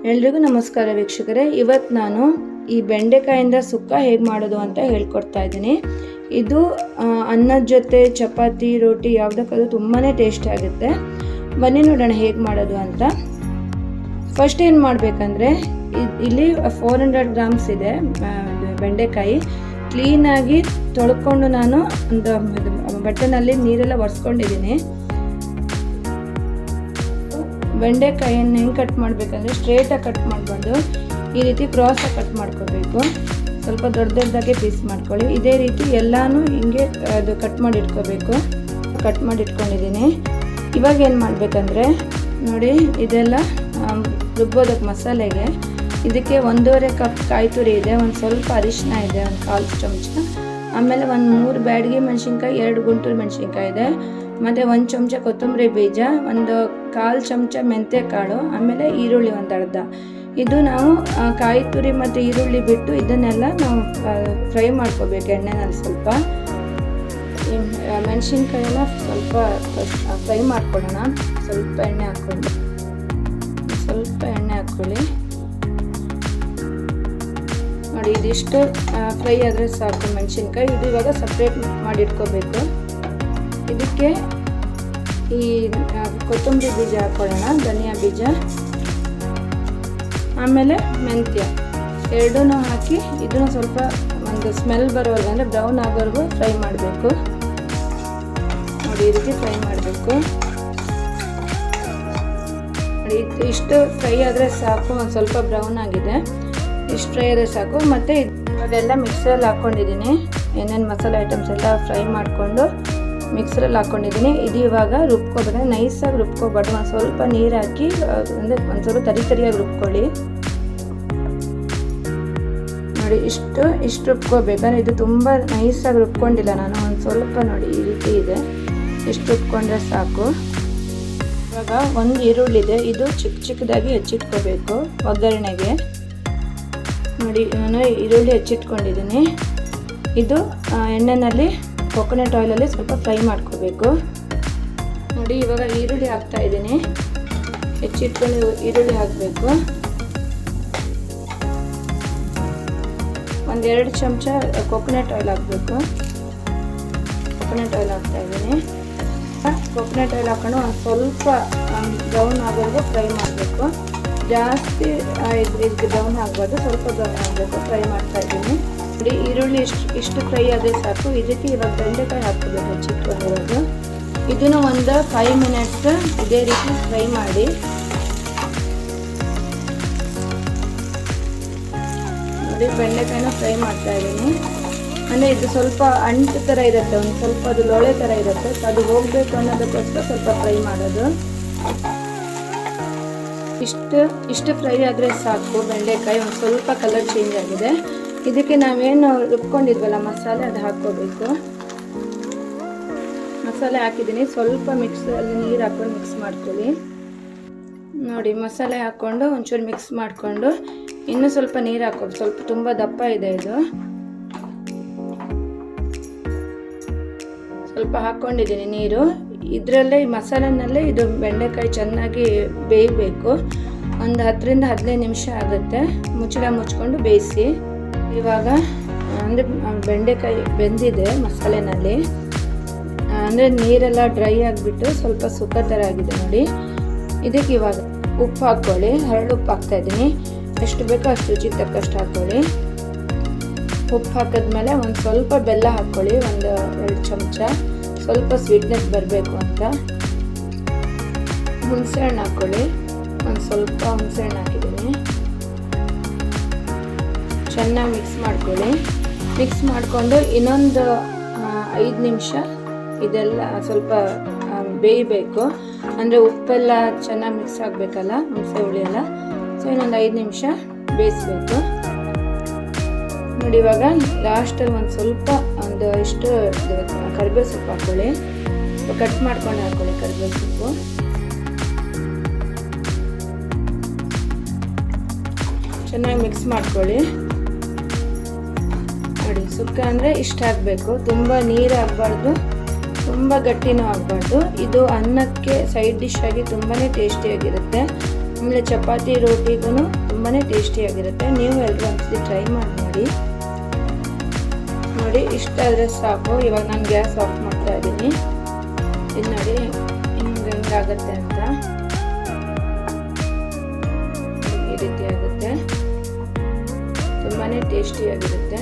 ಎಲ್ರಿಗೂ ನಮಸ್ಕಾರ ವೀಕ್ಷಕರೇ. ಇವತ್ತು ನಾನು ಈ ಬೆಂಡೆಕಾಯಿಂದ ಸುಕ್ಕ ಹೇಗೆ ಮಾಡೋದು ಅಂತ ಹೇಳ್ಕೊಡ್ತಾ ಇದ್ದೀನಿ. ಇದು ಅನ್ನದ ಜೊತೆ ಚಪಾತಿ ರೋಟಿ ಯಾವುದಕ್ಕಾದ್ರೂ ತುಂಬಾ ಟೇಸ್ಟಿ ಆಗುತ್ತೆ. ಬನ್ನಿ ನೋಡೋಣ ಹೇಗೆ ಮಾಡೋದು ಅಂತ. ಫಸ್ಟ್ ಏನು ಮಾಡಬೇಕಂದ್ರೆ ಇಲ್ಲಿ 400 ಗ್ರಾಮ್ಸ್ ಇದೆ ಬೆಂಡೆಕಾಯಿ. ಕ್ಲೀನಾಗಿ ತೊಳ್ಕೊಂಡು ನಾನು ಒಂದು ಬಟ್ಟೆನಲ್ಲಿ ನೀರೆಲ್ಲ ಒರೆಸ್ಕೊಂಡಿದ್ದೀನಿ. ಬೆಂಡೆಕಾಯಿಯನ್ನು ಹೆಂಗೆ ಕಟ್ ಮಾಡಬೇಕಂದ್ರೆ ಸ್ಟ್ರೇಟಾಗಿ ಕಟ್ ಮಾಡಬಾರ್ದು, ಈ ರೀತಿ ಕ್ರಾಸಾಗಿ ಕಟ್ ಮಾಡ್ಕೋಬೇಕು. ಸ್ವಲ್ಪ ದೊಡ್ಡದಾಗೆ ಪೀಸ್ ಮಾಡ್ಕೊಳ್ಳಿ. ಇದೇ ರೀತಿ ಎಲ್ಲನೂ ಹಿಂಗೆ ಅದು ಕಟ್ ಮಾಡಿ ಇಟ್ಕೋಬೇಕು. ಕಟ್ ಮಾಡಿ ಇಟ್ಕೊಂಡಿದ್ದೀನಿ. ಇವಾಗ ಏನು ಮಾಡಬೇಕಂದ್ರೆ ನೋಡಿ, ಇದೆಲ್ಲ ರುಬ್ಬೋದಕ್ಕೆ ಮಸಾಲೆಗೆ ಇದಕ್ಕೆ 1.5 ಕಪ್ ಕಾಯಿ ತುರಿ ಇದೆ, ಒಂದು ಸ್ವಲ್ಪ ಅರಿಶಿನ ಇದೆ, ಒಂದು 1/4 ಚಮಚ, ಆಮೇಲೆ ಒಂದು 3 ಬ್ಯಾಡಗಿ ಮೆಣಸಿನ್ಕಾಯಿ, 2 ಗುಂಟೂರು ಮೆಣಸಿನ್ಕಾಯಿ ಇದೆ, ಮತ್ತು 1 ಚಮಚ ಕೊತ್ತಂಬರಿ ಬೀಜ, ಒಂದು 1/4 ಚಮಚ ಮೆಂತ್ಯ ಕಾಳು, ಆಮೇಲೆ ಈರುಳ್ಳಿ ಒಂದು ಅರ್ಧ. ಇದು ನಾವು ಕಾಯಿ ತುರಿ ಮತ್ತು ಈರುಳ್ಳಿ ಬಿಟ್ಟು ಇದನ್ನೆಲ್ಲ ನಾವು ಫ್ರೈ ಮಾಡ್ಕೋಬೇಕು ಎಣ್ಣೆನಲ್ಲಿ. ಸ್ವಲ್ಪ ಮೆಣಸಿನ್ಕಾಯಿನ ಸ್ವಲ್ಪ ಫ್ರೈ ಮಾಡ್ಕೊಳ್ಳೋಣ. ಸ್ವಲ್ಪ ಎಣ್ಣೆ ಹಾಕ್ಕೊಂಡು ನೋಡಿ, ಇದಿಷ್ಟು ಫ್ರೈ ಆದರೆ ಸಾಕು ಮೆಣಸಿನ್ಕಾಯಿ. ಇದು ಇವಾಗ ಸಪ್ರೇಟ್ ಮಾಡಿ ಇಟ್ಕೋಬೇಕು. ಇದಕ್ಕೆ ಈ ಕೊತ್ತಂಬರಿ ಬೀಜ ಹಾಕ್ಕೊಳ್ಳೋಣ, ಧನಿಯಾ ಬೀಜ, ಆಮೇಲೆ ಮೆಂತ್ಯ ಎರಡೂ ಹಾಕಿ ಇದನ್ನು ಸ್ವಲ್ಪ ಒಂದು ಸ್ಮೆಲ್ ಬರೋವರೆಗೂ ಅಂದರೆ ಬ್ರೌನ್ ಆಗೋವರೆಗೂ ಫ್ರೈ ಮಾಡಬೇಕು. ನೋಡಿ, ಈ ರೀತಿ ಫ್ರೈ ಮಾಡಬೇಕು. ನೋಡಿ, ಇಷ್ಟು ಫ್ರೈ ಆದರೆ ಸಾಕು. ಒಂದು ಸ್ವಲ್ಪ ಬ್ರೌನ್ ಆಗಿದೆ, ಇಷ್ಟು ಫ್ರೈ ಆದರೆ ಸಾಕು. ಮತ್ತು ಅದೆಲ್ಲ ಮಿಕ್ಸರಲ್ಲಿ ಹಾಕ್ಕೊಂಡಿದ್ದೀನಿ. ಏನೇನು ಮಸಾಲೆ ಐಟಮ್ಸ್ ಎಲ್ಲ ಫ್ರೈ ಮಾಡಿಕೊಂಡು ಮಿಕ್ಸರಲ್ಲಿ ಹಾಕ್ಕೊಂಡಿದ್ದೀನಿ. ಇದು ಇವಾಗ ರುಬ್ಕೋಬೇಕು, ನೈಸಾಗಿ ರುಬ್ಕೋಬಾರ್ದು. ಒಂದು ಸ್ವಲ್ಪ ನೀರು ಹಾಕಿ ಅಂದರೆ ಒಂದು ಸ್ವಲ್ಪ ತರಿಯಾಗಿ ರುಬ್ಕೊಳ್ಳಿ. ನೋಡಿ, ಇಷ್ಟು ರುಬ್ಕೋಬೇಕಂದ್ರೆ ಇದು ತುಂಬ ನೈಸಾಗಿ ರುಬ್ಕೊಂಡಿಲ್ಲ ನಾನು, ಒಂದು ಸ್ವಲ್ಪ ನೋಡಿ ಈ ರೀತಿ ಇದೆ, ಇಷ್ಟು ರುಬ್ಕೊಂಡ್ರೆ ಸಾಕು. ಇವಾಗ ಒಂದು ಈರುಳ್ಳಿ ಇದೆ, ಇದು ಚಿಕ್ಕದಾಗಿ ಹೆಚ್ಚಿಟ್ಕೋಬೇಕು ಒಗ್ಗರಣೆಗೆ. ನೋಡಿ, ನಾನು ಈರುಳ್ಳಿ ಹೆಚ್ಚಿಟ್ಕೊಂಡಿದ್ದೀನಿ. ಇದು ಎಣ್ಣೆಯಲ್ಲಿ ಕೊಕೊನಟ್ ಆಯಿಲಲ್ಲಿ ಸ್ವಲ್ಪ ಫ್ರೈ ಮಾಡ್ಕೋಬೇಕು. ನೋಡಿ, ಇವಾಗ ಈರುಳ್ಳಿ ಹಾಕ್ತಾ ಇದ್ದೀನಿ. ಹೆಚ್ಚಿಟ್ಕೊಂಡು ಈರುಳ್ಳಿ ಹಾಕಬೇಕು. 1-2 ಚಮಚ ಕೊಕೊನಟ್ ಆಯಿಲ್ ಹಾಕಬೇಕು. ಕೊಕೊನಟ್ ಆಯಿಲ್ ಹಾಕ್ತಾ ಇದ್ದೀನಿ. ಕೊಕೊನಟ್ ಆಯಿಲ್ ಹಾಕೊಂಡು ಒಂದು ಸ್ವಲ್ಪ ಬ್ರೌನ್ ಆಗೋವರೆಗೂ ಫ್ರೈ ಮಾಡಬೇಕು. ಜಾಸ್ತಿ ಇದು ಬ್ರೌನ್ ಆಗಬಾರ್ದು, ಸ್ವಲ್ಪ ಬ್ರೌನ್ ಆಗಬೇಕು. ಫ್ರೈ ಮಾಡ್ತಾ ಇದ್ದೀನಿ. ನೋಡಿ, ಈರುಳ್ಳಿ ಇಷ್ಟು ಫ್ರೈ ಆದರೆ ಸಾಕು. ಇದಕ್ಕೆ ಇವಾಗ ಬೆಂಡೆಕಾಯಿ ಹಾಕ್ಕೋಬೇಕು ಹೆಚ್ಚಿಟ್ಕೊಂಡಿರೋದು. ಇದನ್ನು ಒಂದು 5 ಮಿನಿಟ್ಸ್ ಇದೇ ರೀತಿ ಫ್ರೈ ಮಾಡಿ. ನೋಡಿ, ಬೆಂಡೆಕಾಯಿನ ಫ್ರೈ ಮಾಡ್ತಾ ಇದ್ದೀನಿ. ಅಂದರೆ ಇದು ಸ್ವಲ್ಪ ಅಂಟು ಥರ ಇರುತ್ತೆ, ಒಂದು ಸ್ವಲ್ಪ ಅದು ಲೋಳೆ ಥರ ಇರುತ್ತೆ, ಅದು ಹೋಗಬೇಕು ಅನ್ನೋದಕ್ಕೋಸ್ಕರ ಸ್ವಲ್ಪ ಫ್ರೈ ಮಾಡೋದು. ಇಷ್ಟು ಫ್ರೈ ಆದರೆ ಸಾಕು. ಬೆಂಡೆಕಾಯಿ ಒಂದು ಸ್ವಲ್ಪ ಕಲರ್ ಚೇಂಜ್ ಆಗಿದೆ. ಇದಕ್ಕೆ ನಾವೇನು ರುಬ್ಕೊಂಡಿದ್ವಲ್ಲ ಮಸಾಲೆ, ಅದು ಹಾಕ್ಕೋಬೇಕು. ಮಸಾಲೆ ಹಾಕಿದ್ದೀನಿ. ಸ್ವಲ್ಪ ಮಿಕ್ಸಲ್ಲಿ ನೀರು ಹಾಕ್ಕೊಂಡು ಮಿಕ್ಸ್ ಮಾಡ್ಕೊಳ್ಳಿ. ನೋಡಿ, ಮಸಾಲೆ ಹಾಕ್ಕೊಂಡು ಒಂಚೂರು ಮಿಕ್ಸ್ ಮಾಡಿಕೊಂಡು ಇನ್ನೂ ಸ್ವಲ್ಪ ನೀರು ಹಾಕೋದು. ಸ್ವಲ್ಪ ತುಂಬ ದಪ್ಪ ಇದೆ ಇದು, ಸ್ವಲ್ಪ ಹಾಕ್ಕೊಂಡಿದ್ದೀನಿ ನೀರು. ಇದರಲ್ಲೇ ಈ ಮಸಾಲೆನಲ್ಲೇ ಇದು ಬೆಂಡೆಕಾಯಿ ಚೆನ್ನಾಗಿ ಬೇಯಬೇಕು. ಒಂದು 10-15 ನಿಮಿಷ ಆಗುತ್ತೆ. ಮುಚ್ಚಳ ಮುಚ್ಕೊಂಡು ಬೇಯಿಸಿ. ಇವಾಗ ಅಂದರೆ ಬೆಂಡೆಕಾಯಿ ಬೆಂದಿದೆ ಮಸಾಲೆನಲ್ಲಿ, ಅಂದರೆ ನೀರೆಲ್ಲ ಡ್ರೈ ಆಗಿಬಿಟ್ಟು ಸ್ವಲ್ಪ ಸುಕ್ಕ ಥರ ಆಗಿದೆ. ನೋಡಿ, ಇದಕ್ಕೆ ಇವಾಗ ಉಪ್ಪು ಹಾಕ್ಕೊಳ್ಳಿ. ಹರಳು ಉಪ್ಪು ಹಾಕ್ತಾಯಿದ್ದೀನಿ. ಎಷ್ಟು ಬೇಕೋ ಅಷ್ಟು ರುಚಿಗೆ ತಕ್ಕಷ್ಟು ಹಾಕ್ಕೊಳ್ಳಿ. ಉಪ್ಪು ಹಾಕಿದ್ಮೇಲೆ ಒಂದು ಸ್ವಲ್ಪ ಬೆಲ್ಲ ಹಾಕ್ಕೊಳ್ಳಿ, ಒಂದು 2 ಚಮಚ, ಸ್ವಲ್ಪ ಸ್ವೀಟ್ನೆಸ್ ಬರಬೇಕು ಅಂತ. ಹುಣಸೆಹಣ್ಣು ಹಾಕ್ಕೊಳ್ಳಿ, ಒಂದು ಸ್ವಲ್ಪ ಹುಣಸೆಹಣ್ಣು ಹಾಕಿದ್ದೀನಿ. ಚೆನ್ನಾಗಿ ಮಿಕ್ಸ್ ಮಾಡ್ಕೊಳ್ಳಿ. ಮಿಕ್ಸ್ ಮಾಡಿಕೊಂಡು ಇನ್ನೊಂದು 5 ನಿಮಿಷ ಇದೆಲ್ಲ ಸ್ವಲ್ಪ ಬೇಯಬೇಕು. ಅಂದರೆ ಉಪ್ಪೆಲ್ಲ ಚೆನ್ನಾಗಿ ಮಿಕ್ಸ್ ಆಗಬೇಕಲ್ಲ, ಹುಣಸೆ ಹುಳಿ ಎಲ್ಲ. ಸೊ ಇನ್ನೊಂದು 5 ನಿಮಿಷ ಬೇಯಿಸ್ಬೇಕು. ನೋಡಿ, ಇವಾಗ ಲಾಸ್ಟಲ್ಲಿ ಒಂದು ಸ್ವಲ್ಪ ಇಷ್ಟು ಕರಿಬೇವು ಸೊಪ್ಪು ಹಾಕ್ಕೊಳ್ಳಿ. ಕಟ್ ಮಾಡ್ಕೊಂಡು ಹಾಕ್ಕೊಳ್ಳಿ ಕರಿಬೇವು ಸೊಪ್ಪು. ಚೆನ್ನಾಗಿ ಮಿಕ್ಸ್ ಮಾಡ್ಕೊಳ್ಳಿ. ನೋಡಿ, ಸುಕ್ಕ ಅಂದರೆ ಇಷ್ಟ ಆಗಬೇಕು, ತುಂಬ ನೀರು ಆಗಬಾರ್ದು, ತುಂಬ ಗಟ್ಟಿನೂ ಆಗಬಾರ್ದು. ಇದು ಅನ್ನಕ್ಕೆ ಸೈಡ್ ಡಿಶ್ ಆಗಿ ತುಂಬಾ ಟೇಸ್ಟಿಯಾಗಿರುತ್ತೆ. ಆಮೇಲೆ ಚಪಾತಿ ರೋಟಿಗೂ ತುಂಬಾ ಟೇಸ್ಟಿಯಾಗಿರುತ್ತೆ. ನೀವು ಎಲ್ಲರೂ ಒಂದ್ಸತಿ ಟ್ರೈ ಮಾಡಿ ನೋಡಿ. ಇಷ್ಟಾದರೆ ಸಾಕು. ಇವಾಗ ನಾನು ಗ್ಯಾಸ್ ಆಫ್ ಮಾಡ್ತಾ ಇದ್ದೀನಿ. ಇದು ನೋಡಿ ಹೆಂಗಾಗುತ್ತೆ ಅಂತ. ಈ ರೀತಿ ಆಗುತ್ತೆ, ತುಂಬಾ ಟೇಸ್ಟಿಯಾಗಿರುತ್ತೆ.